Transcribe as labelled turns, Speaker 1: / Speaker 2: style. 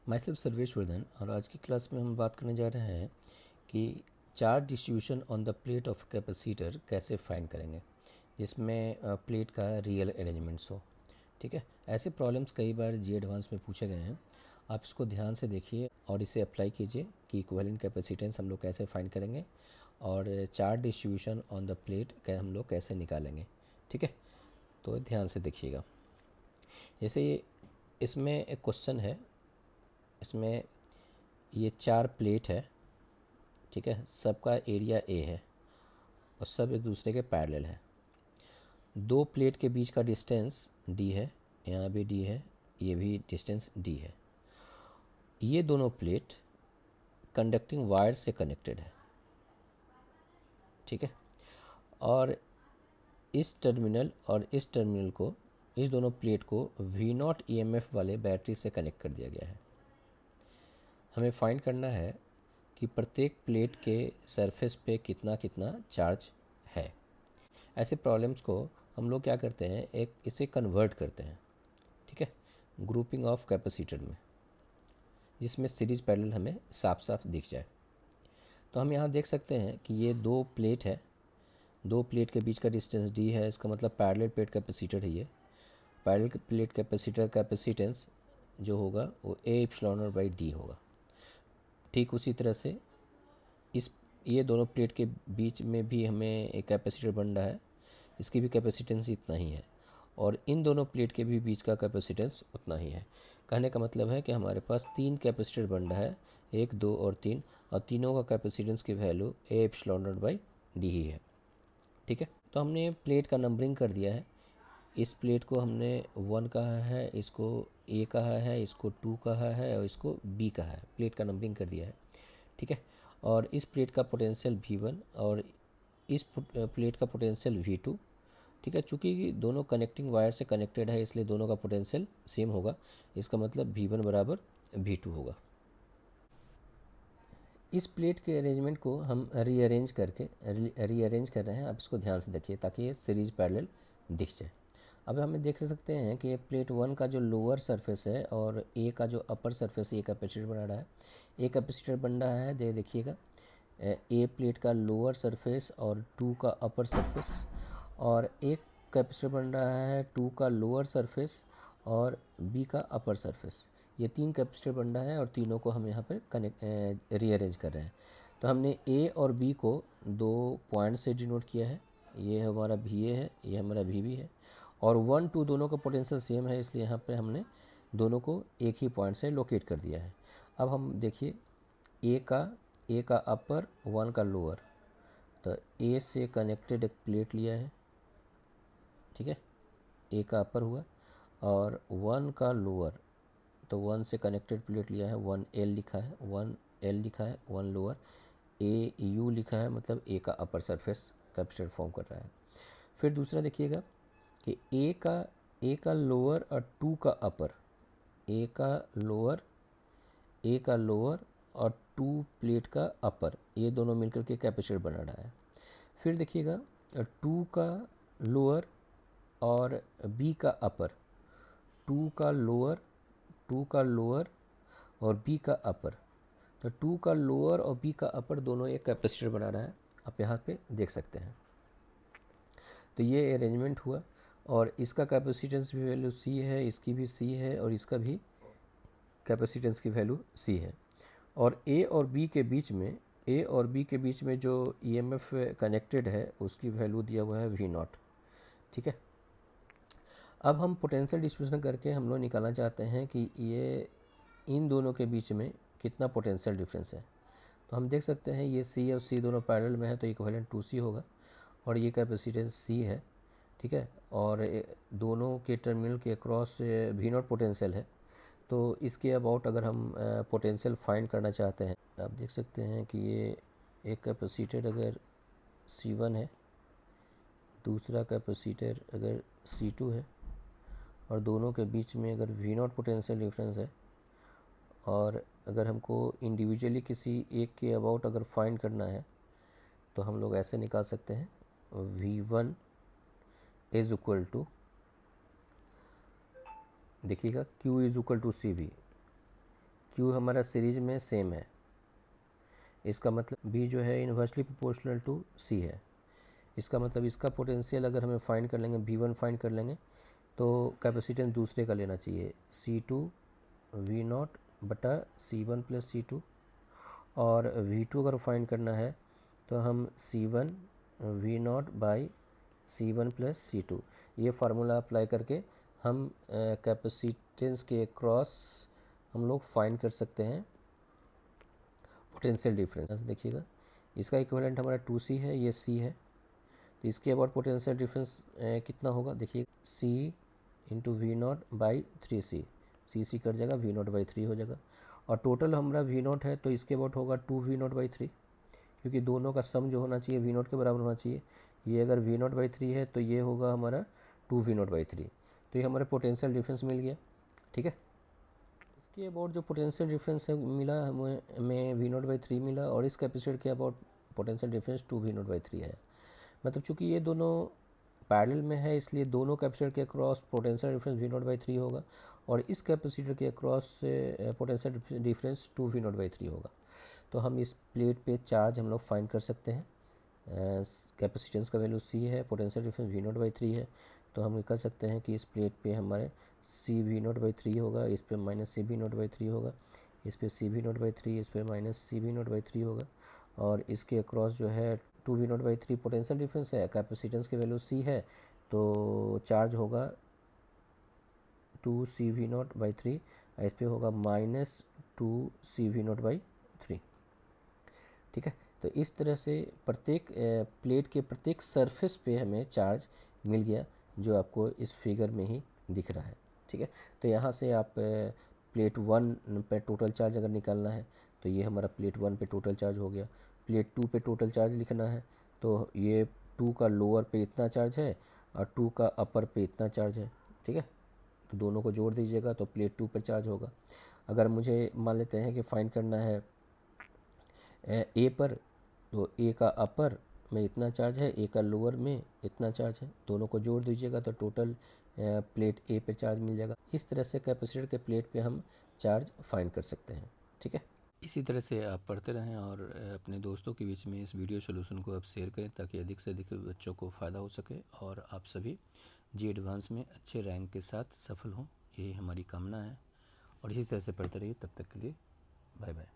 Speaker 1: My self Sarvesh Vardhan और आज की क्लास में हम बात करने जा रहे हैं कि charge distribution on the plate of capacitor कैसे फाइंड करेंगे जिसमें प्लेट का रियल अरेंजमेंट्स हो। ठीक है, ऐसे प्रॉब्लम्स कई बार जी एडवांस में पूछे गए हैं। आप इसको ध्यान से देखिए और इसे अप्लाई कीजिए कि इक्विवेलेंट कैपेसिटेंस हम लोग कैसे फाइंड करेंगे और charge distribution on the plate हम लोग कैसे निकालेंगे। ठीक है, तो ध्यान से देखिएगा। जैसे इसमें एक क्वेश्चन है, इसमें ये 4 प्लेट है। ठीक है, सबका एरिया ए है और सब एक दूसरे के पैरेलल है। 2 प्लेट के बीच का डिस्टेंस डी है, यहाँ भी डी है, ये भी डिस्टेंस डी है। ये दोनों प्लेट कंडक्टिंग वायर से कनेक्टेड है। ठीक है, और इस टर्मिनल और इस टर्मिनल को, इस दोनों प्लेट को V0 EMF वाले बैटरी से कनेक्ट कर दिया गया है। हमें फाइंड करना है कि प्रत्येक प्लेट के सरफेस पे कितना कितना चार्ज है। ऐसे प्रॉब्लम्स को हम लोग क्या करते हैं, एक इसे कन्वर्ट करते हैं। ठीक है, ग्रुपिंग ऑफ कैपेसिटर में, जिसमें सीरीज पैरेलल हमें साफ साफ दिख जाए। तो हम यहाँ देख सकते हैं कि ये 2 प्लेट है, 2 प्लेट के बीच का डिस्टेंस डी है, इसका मतलब पैरेलल प्लेट कैपेसिटर है। ये पैरेलल प्लेट कैपेसिटर कैपेसिटेंस जो होगा वो ए एप्सिलॉन नॉट बाई डी होगा। ठीक उसी तरह से इस ये दोनों प्लेट के बीच में भी हमें एक कैपेसिटर बन रहा है, इसकी भी कैपेसिटेंस इतना ही है और इन दोनों प्लेट के भी बीच का कैपेसिटेंस उतना ही है। कहने का मतलब है कि हमारे पास 3 कैपेसिटर बन रहा है, 1, 2 और 3, और तीनों का कैपेसिटेंस की value A epsilon nought by D ही है। ठीक है, तो हमने प्लेट का नंबरिंग कर दिया है। इस प्लेट को हमने 1 कहा है, इसको ए कहा है, इसको 2 कहा है और इसको बी कहा है। प्लेट का नंबरिंग कर दिया है। ठीक है, और इस प्लेट का पोटेंशियल V1 और इस प्लेट का पोटेंशियल V2। ठीक है, चूँकि दोनों कनेक्टिंग वायर से कनेक्टेड है इसलिए दोनों का पोटेंशियल सेम होगा। इसका मतलब V1 बराबर V2 होगा। इस प्लेट के अरेंजमेंट को हम रीअरेंज कर रहे हैं। आप इसको ध्यान से देखिए ताकि ये सीरीज पैरेलल दिख जाए। अब हमें देख सकते हैं कि ये प्लेट 1 का जो लोअर सरफेस है और ए का जो अपर सरफेस है, ये कैपेसिटर बना रहा है। ए कैपेसिटर बन रहा है, देखिएगा, ए प्लेट का लोअर सरफेस और 2 का अपर सरफेस, और एक कैपेसिटर बन रहा है 2 का लोअर सरफेस और बी का अपर सरफेस। ये 3 कैपेसिटर बन रहा है और तीनों को हम यहाँ पर रीअरेंज कर रहे हैं। तो हमने ए और बी को 2 पॉइंट से डिनोट किया है। ये हमारा वी ए है, ये हमारा वी बी है, और 1, 2 दोनों का पोटेंशियल सेम है इसलिए यहाँ पे हमने दोनों को एक ही पॉइंट से लोकेट कर दिया है। अब हम देखिए, ए का अपर, 1 का लोअर, तो ए से कनेक्टेड एक प्लेट लिया है। ठीक है, ए का अपर हुआ, और 1 का लोअर, तो 1 से कनेक्टेड प्लेट लिया है, 1L लिखा है, 1L लिखा है, 1 लोअर, ए यू लिखा है, मतलब ए का अपर सरफेस कैपेसिटर फॉर्म कर रहा है। फिर दूसरा देखिएगा कि ए का लोअर और 2 का अपर, ए का लोअर और 2 प्लेट का अपर, ये दोनों मिलकर के कैपेसिटर बना रहा है। फिर देखिएगा 2 का लोअर और बी का अपर, 2 का लोअर और बी का अपर, तो 2 का लोअर और बी का अपर दोनों एक कैपेसिटर बना रहा है। आप यहाँ पे देख सकते हैं। तो ये अरेंजमेंट हुआ और इसका कैपेसिटेंस भी वैल्यू सी है, इसकी भी सी है और इसका भी कैपेसिटेंस की वैल्यू सी है। और ए और बी के बीच में जो ईएमएफ कनेक्टेड है उसकी वैल्यू दिया हुआ है V0। ठीक है, अब हम पोटेंशियल डिस्ट्रीब्यूशन करके हम लोग निकालना चाहते हैं कि ये इन दोनों के बीच में कितना पोटेंशियल डिफरेंस है। तो हम देख सकते हैं ये सी और सी दोनों पैरेलल में है तो इक्विवेलेंट 2C होगा, और ये कैपेसिटेंस सी है। ठीक है, और दोनों के टर्मिनल के अक्रॉस V0 पोटेंशियल है। तो इसके अबाउट अगर हम पोटेंशियल फाइंड करना चाहते हैं, आप देख सकते हैं कि ये एक कैपेसिटर अगर C1 है, दूसरा कैपेसिटर अगर C2 है, और दोनों के बीच में अगर V0 पोटेंशियल डिफरेंस है, और अगर हमको इंडिविजुअली किसी एक के अबाउट अगर फाइंड करना है तो हम लोग ऐसे निकाल सकते हैं, V1 इज़ इक्वल टू, देखिएगा, Q is equal to CV। Q हमारा सीरीज में सेम है, इसका मतलब बी जो है इन्वर्सली प्रोपोर्शनल टू सी है। इसका मतलब इसका पोटेंशियल अगर हमें फाइंड कर लेंगे, V1 फाइंड कर लेंगे, तो कैपेसिटेंस दूसरे का लेना चाहिए, C2 V0 बटा C1 प्लस C2, और V2 अगर फाइंड करना है तो हम C1 V0 by C1 plus C2, ये फार्मूला अप्लाई करके हम कैपेसिटेंस के क्रॉस हम लोग फाइंड कर सकते हैं पोटेंशियल डिफरेंस। देखिएगा इसका इक्विवेलेंट हमारा 2C है, ये C है, तो इसके अबाउट पोटेंशियल डिफरेंस कितना होगा, देखिए C into V0 by 3C, C cut जाएगा, V0 बाई 3 हो जाएगा, और टोटल हमारा V0 है तो इसके अबाउट होगा 2V0 बाई 3, क्योंकि दोनों का सम जो होना चाहिए V0 के बराबर होना चाहिए। ये अगर V0 बाई 3 है तो ये होगा हमारा 2V0 बाई 3, तो ये हमारे पोटेंशियल डिफरेंस मिल गया। ठीक है, इसके अबाउट जो पोटेंशियल डिफरेंस है मिला हमें V0 बाई 3 मिला, और इस कैपेसिटर के about potential difference 2V0 by 3 है। मतलब चूंकि ये दोनों पैरेलल में है इसलिए दोनों कैपेसिटर के across potential difference V0 by 3 होगा, और इस कैपेसिटर के अक्रॉस से पोटेंशियल डिफरेंस 2V0 बाई 3 होगा। तो हम इस प्लेट पे चार्ज हम लोग फाइंड कर सकते हैं। कैपेसिटेंस का वैल्यू C है, पोटेंशियल डिफरेंस V0 बाई 3 है, तो हम कह सकते हैं कि इस प्लेट पे हमारे CV0 बाई 3 होगा, इस पे माइनस CV0 बाई 3 होगा, इस पे CV0 बाई 3, इस पे माइनस CV0 बाई 3 होगा, और इसके अक्रॉस जो है 2V0 बाई 3 पोटेंशियल डिफरेंस है, कैपेसिटेंस की वैल्यू C है, तो चार्ज होगा 2CV0 बाई 3, इस पे होगा माइनस 2CV0 बाई 3। ठीक है, तो इस तरह से प्रत्येक प्लेट के प्रत्येक सरफेस पे हमें चार्ज मिल गया, जो आपको इस फिगर में ही दिख रहा है। ठीक है, तो यहाँ से आप प्लेट 1 पे टोटल चार्ज अगर निकालना है तो ये हमारा प्लेट 1 पे टोटल चार्ज हो गया। प्लेट 2 पे टोटल चार्ज लिखना है तो ये 2 का लोअर पे इतना चार्ज है और 2 का अपर पे इतना चार्ज है। ठीक है, तो दोनों को जोड़ दीजिएगा तो प्लेट 2 पर चार्ज होगा। अगर मुझे मान लेते हैं कि फाइंड करना है ए पर, तो ए का अपर में इतना चार्ज है, ए का लोअर में इतना चार्ज है, दोनों को जोड़ दीजिएगा तो टोटल प्लेट ए पे चार्ज मिल जाएगा। इस तरह से कैपेसिटर के प्लेट पे हम चार्ज फाइंड कर सकते हैं। ठीक है, इसी तरह से आप पढ़ते रहें और अपने दोस्तों के बीच में इस वीडियो सोल्यूशन को आप शेयर करें ताकि अधिक से अधिक बच्चों को फ़ायदा हो सके और आप सभी जी एडवांस में अच्छे रैंक के साथ सफल हों, यही हमारी कामना है। और इसी तरह से पढ़ते रहिए, तब तक के लिए बाय बाय।